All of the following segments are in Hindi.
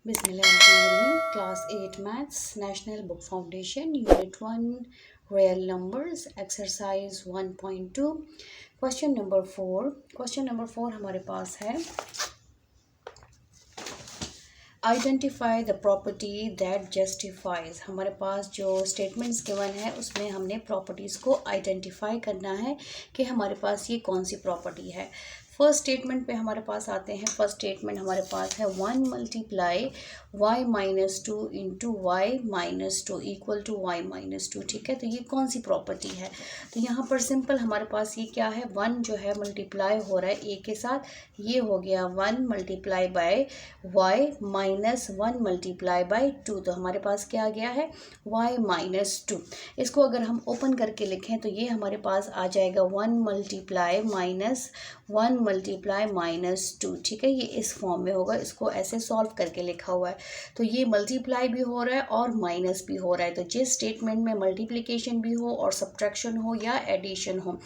Bismillahirrahmanirrahim. Class 8 Maths, National Book Foundation, Unit 1, Real Numbers, Exercise 1.2, Question number 4. Question number 4 हमारे पास है identify the property that justifies. हमारे पास जो स्टेटमेंट्स गिवन है उसमें हमने प्रॉपर्टीज़ को आइडेंटिफाई करना है कि हमारे पास ये कौन सी प्रॉपर्टी है। फर्स्ट स्टेटमेंट पे हमारे पास आते हैं। फर्स्ट स्टेटमेंट हमारे पास है 1 multiply y minus two into y minus two equal to y minus two. ठीक है, तो ये कौन सी प्रॉपर्टी है? तो यहाँ पर सिंपल हमारे पास ये क्या है, 1 जो है मल्टीप्लाई हो रहा है a के साथ, ये हो गया 1 multiply by y minus 1 multiply by 2। तो हमारे पास क्या आ गया है, y माइनस 2। इसको अगर हम ओपन करके लिखें तो ये हमारे पास आ जाएगा 1 मल्टीप्लाई माइनस 1 मल्टीप्लाई माइनस 2। ठीक है, ये इस फॉर्म में होगा, इसको ऐसे सॉल्व करके लिखा हुआ है। तो ये मल्टीप्लाई भी हो रहा है और माइनस भी हो रहा है। तो जिस स्टेटमेंट में मल्टीप्लिकेशन भी हो और सब्ट्रैक्शन हो या एडिशन हो,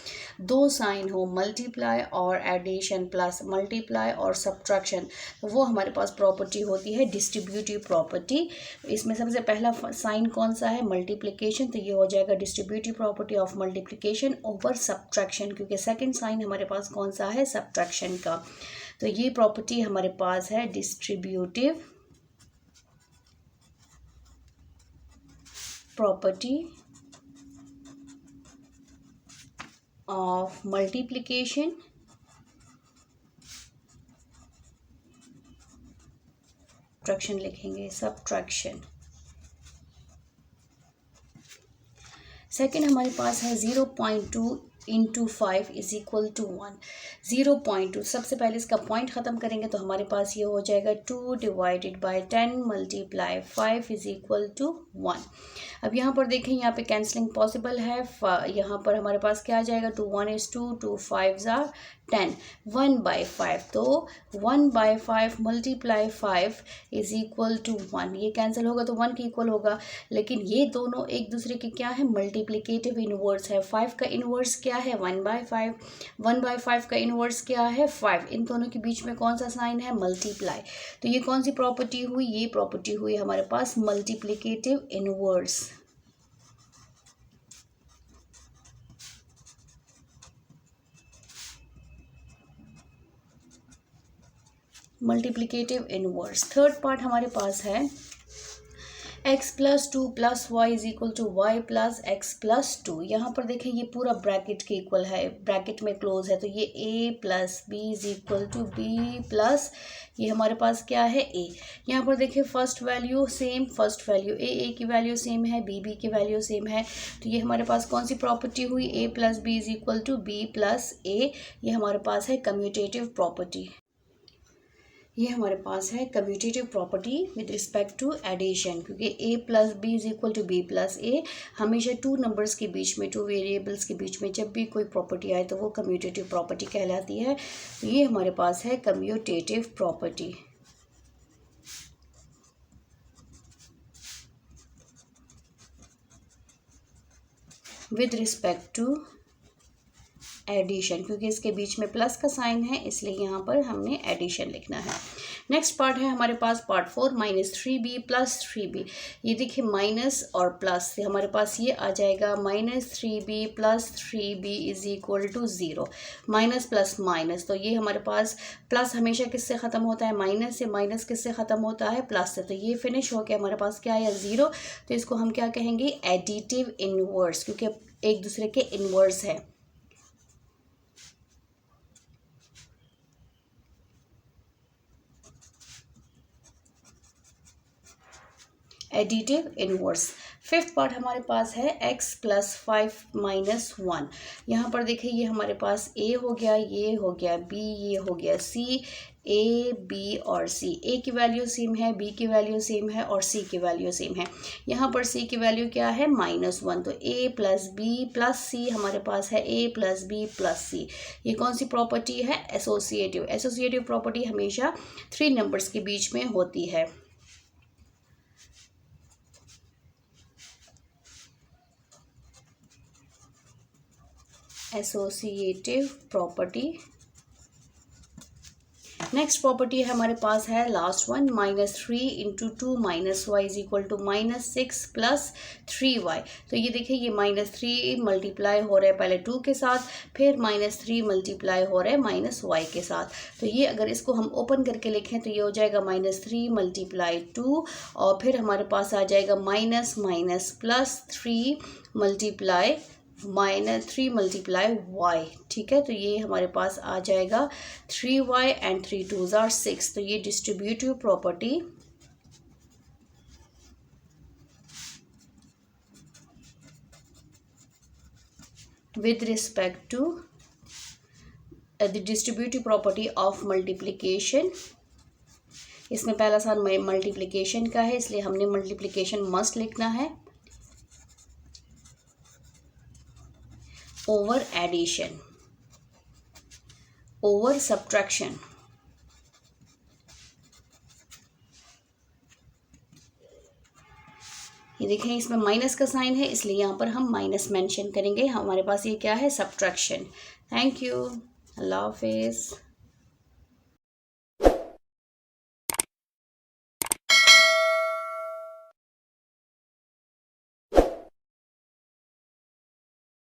दो साइन हो, मल्टीप्लाई और एडिशन प्लस मल्टीप्लाई और सब्ट्रैक्शन, तो वो हमारे पास प्रॉपर्टी होती है डिस्ट्रीब्यूटिव प्रॉपर्टी। इसमें सबसे पहला साइन कौन सा है, मल्टीप्लिकेशन, तो ये हो जाएगा distributive property of multiplication over subtraction, क्योंकि सेकंड साइन हमारे पास कौन सा है, सब्ट्रैक्शन का। तो ये प्रॉपर्टी हमारे पास है distributive property of multiplication subtraction लिखेंगे, सब्ट्रैक्शन। सेकेंड हमारे पास है 0.2 इंटू 5 इज इक्वल टू 1। 0.2, सबसे पहले इसका पॉइंट ख़त्म करेंगे तो हमारे पास ये हो जाएगा 2 divided by 10 multiply 5 is equal to 1। अब यहाँ पर देखें, यहाँ पे कैंसलिंग पॉसिबल है। यहाँ पर हमारे पास क्या आ जाएगा, 2 1 is 2, 2 5 are 10, 1 बाई 5। तो 1 by 5 multiply 5 is equal to 1। ये कैंसिल होगा तो 1 के इक्वल होगा, लेकिन ये दोनों एक दूसरे के क्या है, मल्टीप्लिकेटिव इनवर्स है। 5 का इनवर्स क्या है, 1 बाई 5। 1 बाई 5 का इनवर्स क्या है, 5। इन दोनों के बीच में कौन सा साइन है, मल्टीप्लाई। तो ये कौन सी प्रॉपर्टी हुई, ये प्रॉपर्टी हुई हमारे पास multiplicative inverse. Multiplicative inverse. Third part हमारे पास है x plus 2 plus y is equal to y plus x plus 2। यहाँ पर देखें, ये पूरा ब्रैकेट के इक्वल है, ब्रैकेट में क्लोज है, तो ये a plus b is equal to b plus, ये हमारे पास क्या है, a। यहाँ पर देखें first value same, first value a की वैल्यू सेम है, b की वैल्यू सेम है। तो ये हमारे पास कौन सी प्रॉपर्टी हुई, a plus b is equal to b plus a। ये हमारे पास है कम्यूटेटिव प्रॉपर्टी। ये हमारे पास है commutative property with respect to addition, क्योंकि a plus b is equal to b plus a. हमेशा टू नंबर्स के बीच में, टू वेरिएबल्स के बीच में जब भी कोई प्रॉपर्टी आए तो वो कम्यूटेटिव प्रॉपर्टी कहलाती है। तो ये हमारे पास है commutative property with respect to addition, क्योंकि इसके बीच में प्लस का साइन है, इसलिए यहाँ पर हमने एडिशन लिखना है। नेक्स्ट पार्ट है हमारे पास part 4 minus 3b plus 3b। ये देखिए माइनस और प्लस से हमारे पास ये आ जाएगा minus 3b plus 3b is equal to 0। Minus plus minus, तो ये हमारे पास प्लस हमेशा किससे ख़त्म होता है, माइनस से। माइनस किससे ख़त्म होता है, प्लस से। तो ये फिनिश हो गया, हमारे पास क्या आया, 0। तो इसको हम क्या कहेंगे, एडिटिव इनवर्स, क्योंकि एक दूसरे के इनवर्स है। Additive inverse. फिफ्थ पार्ट हमारे पास है x प्लस 5 माइनस 1। यहाँ पर देखिए, ये हमारे पास a हो गया, ये हो गया b, ये हो गया c। a b और c, a की वैल्यू सेम है, b की वैल्यू सेम है और c की वैल्यू सेम है। यहाँ पर c की वैल्यू क्या है, -1। तो a plus b plus c हमारे पास है a plus b plus c। ये कौन सी प्रॉपर्टी है, एसोसिएटिव। एसोसिएटिव प्रॉपर्टी हमेशा 3 नंबर्स के बीच में होती है। एसोसिएटिव प्रॉपर्टी नेक्स्ट प्रॉपर्टी हमारे पास है last one, -3 into 2 minus y is equal to -6 plus 3y। तो ये देखिए ये -3 मल्टीप्लाई हो रहा है पहले 2 के साथ, फिर -3 मल्टीप्लाई हो रहा है -y के साथ। तो ये अगर इसको हम ओपन करके लिखें तो ये हो जाएगा -3 मल्टीप्लाई 2 और फिर हमारे पास आ जाएगा minus minus plus 3 multiply -3 multiply y। ठीक है, तो ये हमारे पास आ जाएगा 3y एंड 3 2s आर 6। तो ये distributive property with respect to the distributive property of multiplication। इसमें पहला साल मल्टीप्लिकेशन का है, इसलिए हमने मल्टीप्लिकेशन मस्ट लिखना है ओवर एडिशन, ओवर सब्ट्रैक्शन। ये देखें इसमें माइनस का साइन है, इसलिए यहाँ पर हम माइनस मेंशन करेंगे। हमारे पास ये क्या है, सब्ट्रैक्शन। थैंक यू, अल्लाह हाफिज़।